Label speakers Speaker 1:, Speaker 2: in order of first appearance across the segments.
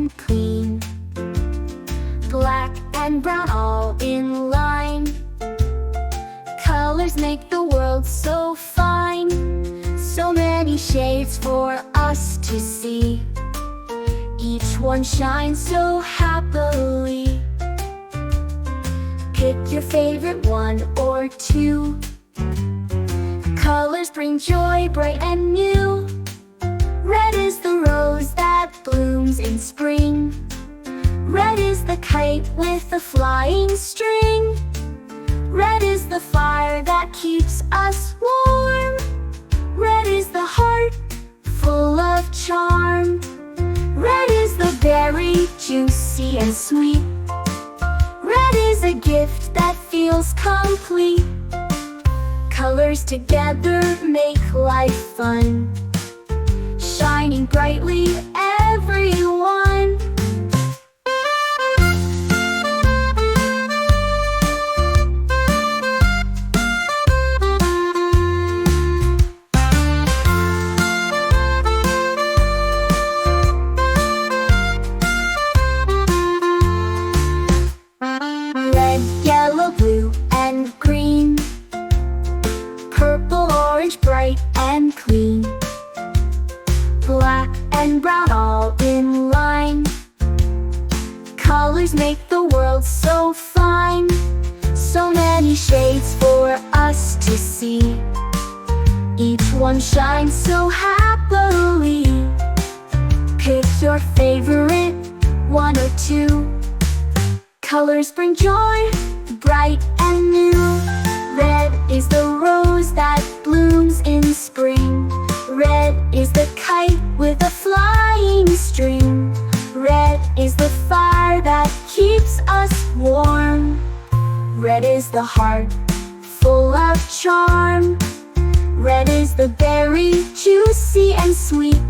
Speaker 1: and clean. Black and brown all in line. Colors make the world so fine. So many shades for us to see. Each one shines so happily. Pick your favorite one or two. Colors bring joy bright and new. Red is the rose that blooms in spring. Red is the kite with the flying string. Red is the fire that keeps us warm. Red is the heart full of charm. Red is the berry, juicy and sweet. Red is a gift that feels complete. Colors together make life fun, shining brightly, everyone. Red, yellow, blue, and green. Purple, orange, bright and clean. Black and brown all in line. Colors make the world so fine. So many shades for us to see. Each one shines so happily. Pick your favorite one or two. Colors bring joy, bright and new. Red is the rose that blooms in spring. Red is the kite with a flying string. Red is the fire that keeps us warm. Red is the heart full of charm. Red is the berry, juicy and sweet.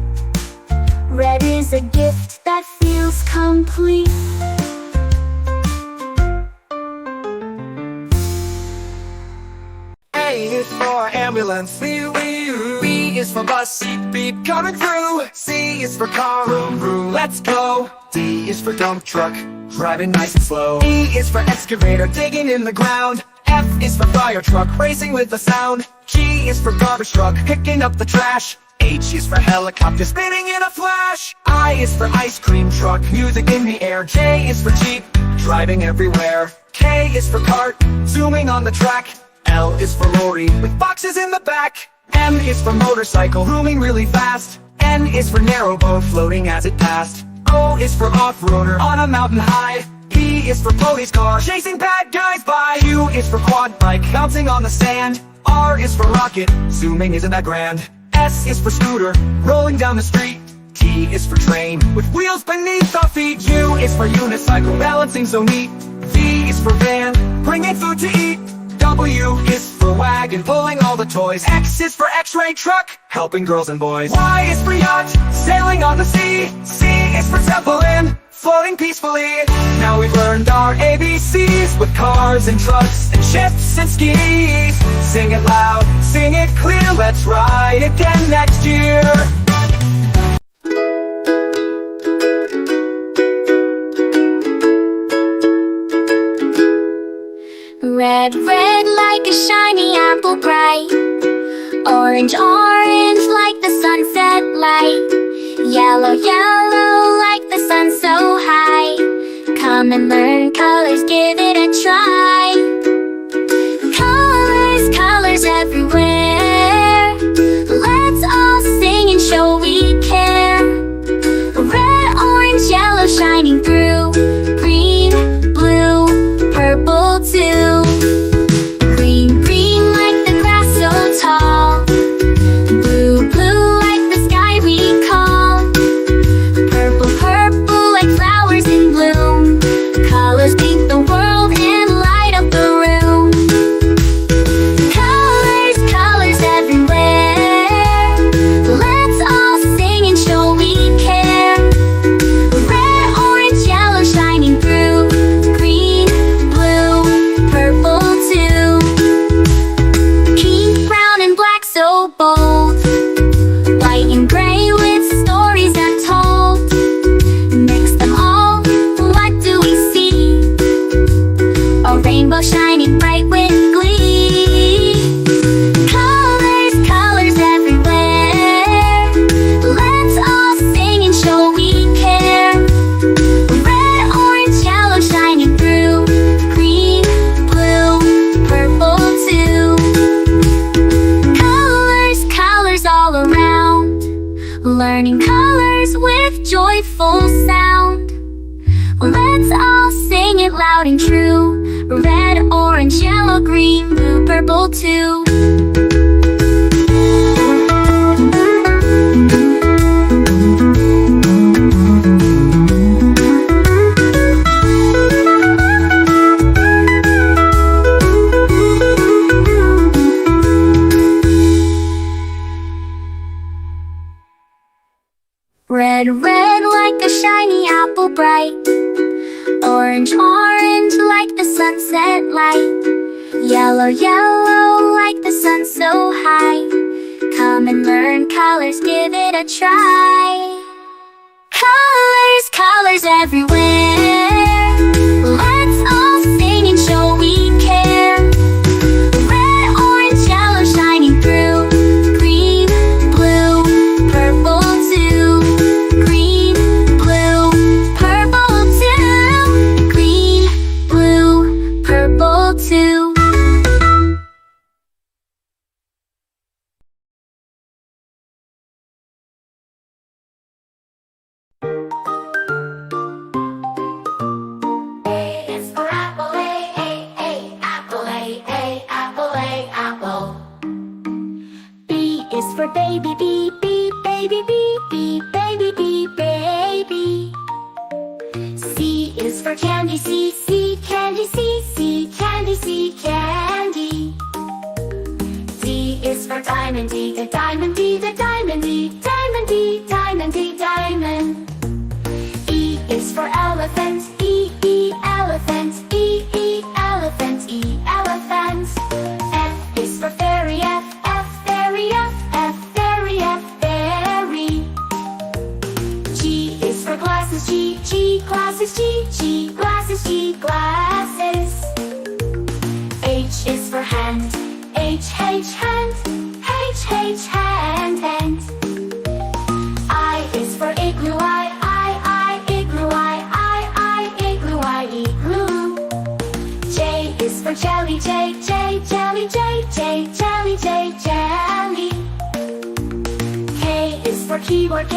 Speaker 1: Red is a gift that feels complete.
Speaker 2: A is for ambulance, B is for bus, beep beep coming through. C is for car, vroom vroom, let's go. D is for dump truck, driving nice and slow. E is for excavator, digging in the ground. F is for fire truck, racing with the sound. G is for garbage truck, picking up the trash. H is for helicopter, spinning in a flash. I is for ice cream truck, music in the air. J is for jeep, driving everywhere. K is for cart, zooming on the track. L is for lorry, with boxes in the back. M is for motorcycle, zooming really fast. N is for narrowboat, floating as it passed. O is for off-roader, on a mountain high. P is for police car, chasing bad guys by. Q is for quad bike, bouncing on the sand. R is for rocket, zooming isn't that grand. S is for scooter, rolling down the street. T is for train, with wheels beneath our feet. U is for unicycle, balancing so neat. V is for van, bringing food to eat. W is for wagon, pulling all the toys. X is for x-ray truck, helping girls and boys. Y is for yacht, sailing on the sea. C is for zeppelin, floating peacefully. Now we've learned our ABCs, with cars and trucks and ships and skis. Sing it loud, sing it clear, let's ride again next year.
Speaker 1: Red, red like a shiny apple bright. Orange, orange like the sunset light. Yellow, yellow like the sun so high. Come and learn colors, give it a try. Colors, colors everywhere. Let's all sing and show we care. Red, orange, yellow shining through. Green, blue, purple too. Green, green like the grass so tall. Blue, blue like the sky we call. Purple, purple like flowers in bloom. Colors paint the world and light up loud and true. Red, orange, yellow, green, blue, purple too. Red, red like a shiny apple bright. Orange, orange like the sunset light. Yellow, yellow like the sun so high. Come and learn colors, give it a try. Colors, colors everywhere. Let's all sing and show we care. Red, orange, yellow shining through. Green, blue, purple too. Green, blue, purple too. Green, blue, purple too. A is for apple, apple, apple, apple. B is for baby, baby, baby, baby. C is for candy, candy, candy. D is for diamond, the diamond, the diamond, diamond. E is for elephant, elephant, elephant, elephant. F is for fairy, fairy, fairy. G is for glasses, glasses, glasses. H is for hand, hand, hand. I is for igloo, igloo. J is for jelly, jelly, jelly. K is for keyboard,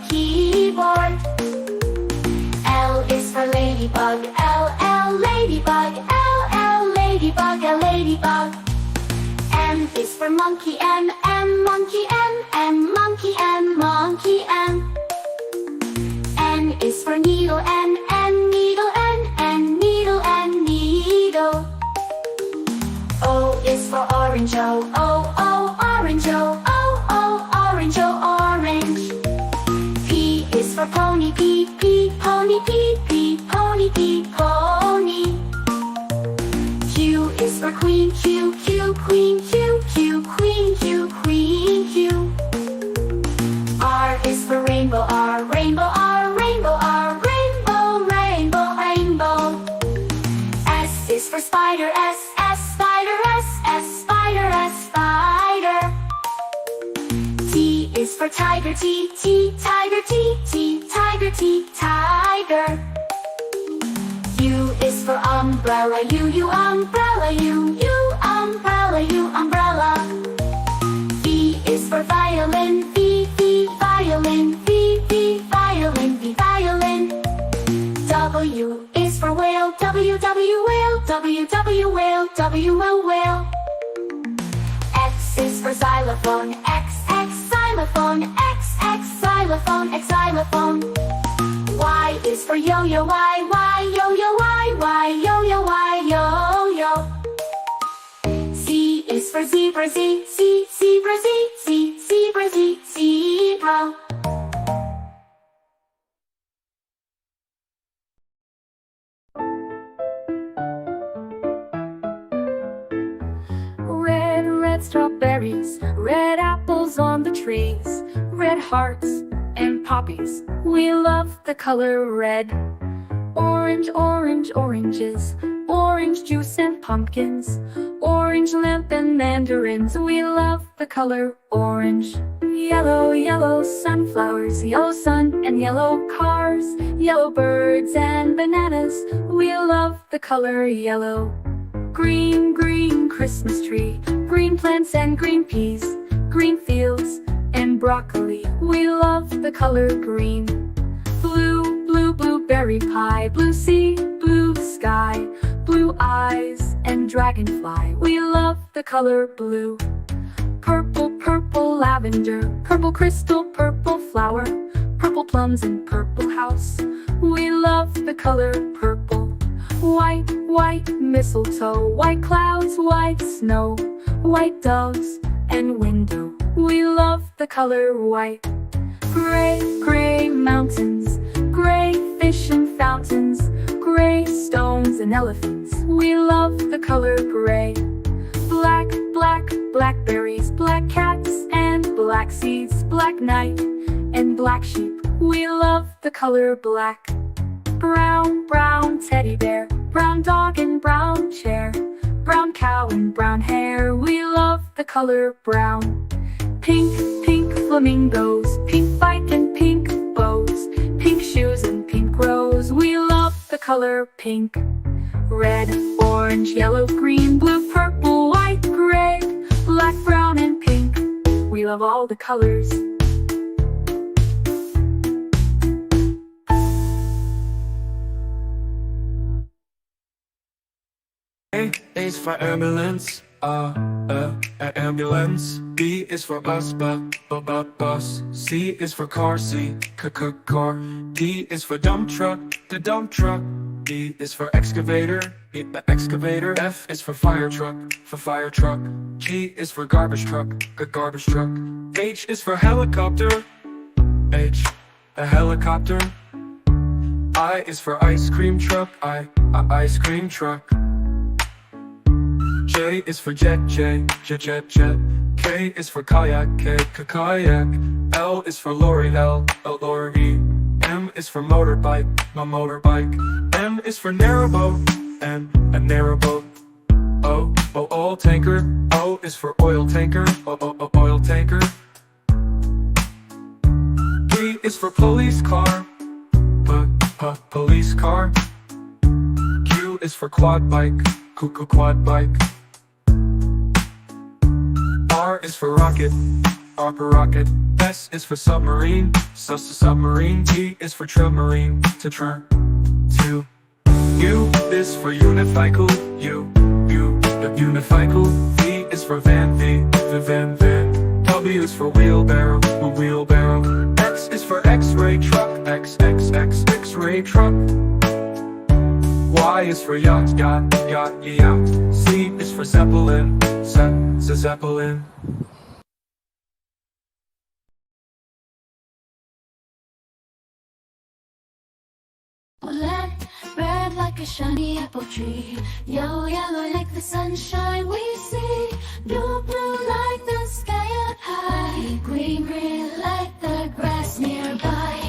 Speaker 1: keyboard. L is for ladybug, ladybug. M is for monkey, monkey, monkey. N is for needle, needle. O is for orange, orange. P is for pony, pony. Q is for queen, queen. R is for rainbow, rainbow. S is for spider, spider. T is for tiger, tiger. U is for umbrella, umbrella. V is for violin, violin. W is for whale, whale. X is for xylophone, xylophone. Y is for yo-yo, yo-yo. Z is for zebra, zebra. Red strawberries, red apples on the trees, red hearts and poppies. We love the color red. Orange, oranges, orange juice and pumpkins, orange lamp and mandarins. We love the color orange. Yellow sunflowers, yellow sun and yellow cars, yellow birds and bananas. We love the color yellow. Green Christmas tree, green plants and green peas, green fields and broccoli. We love the color green. Blue blueberry pie, blue sea, blue sky, blue eyes, and dragonfly. We love the color blue. Purple, purple lavender, purple crystal, purple flower, purple plums and purple house. We love the color purple. White, white mistletoe, white clouds, white snow, white doves and window. We love the color white. Gray, gray mountains, gray fish and fountains, gray stones and elephants. We love the color gray. Black, black, blackberries, black cats and black seeds, black night and black sheep. We love the color black. Brown, brown teddy bear, brown dog and brown chair, brown cow and brown hair. We love the color brown. Pink, pink flamingos, pink bike and pink bows, pink shoes and pink rose. We love the color pink. Red, orange, yellow, green, blue, purple, white, gray, black, brown and pink. We love all the colors.
Speaker 2: A is for ambulance, ambulance. B is for bus, bus. C is for car, car. D is for dump truck, the dump truck. E is for excavator, the excavator. F is for fire truck, G is for garbage truck, garbage truck. H is for helicopter, a helicopter. I is for ice cream truck, ice cream truck. J is for jet. K is for kayak, kayak. L is for lorry, lorry. M is for motorbike, motorbike. N is for narrowboat, a narrowboat. O, oil tanker. O is for oil tanker, oil tanker. P is for police car, police car. Q is for quad bike, quad bike. R is for rocket, rocket. S is for submarine, submarine. T is for submarine, to. U is for unicycle, unicycle. V is for van, van. W is for wheelbarrow, wheelbarrow. X is for X-ray truck, X-ray truck. Y is for yacht, yacht. Z is for zeppelin, zeppelin.
Speaker 3: Black, red like a shiny apple tree. Yellow, yellow like the sunshine we see. Blue, blue like the sky up high. Green, green like the grass nearby.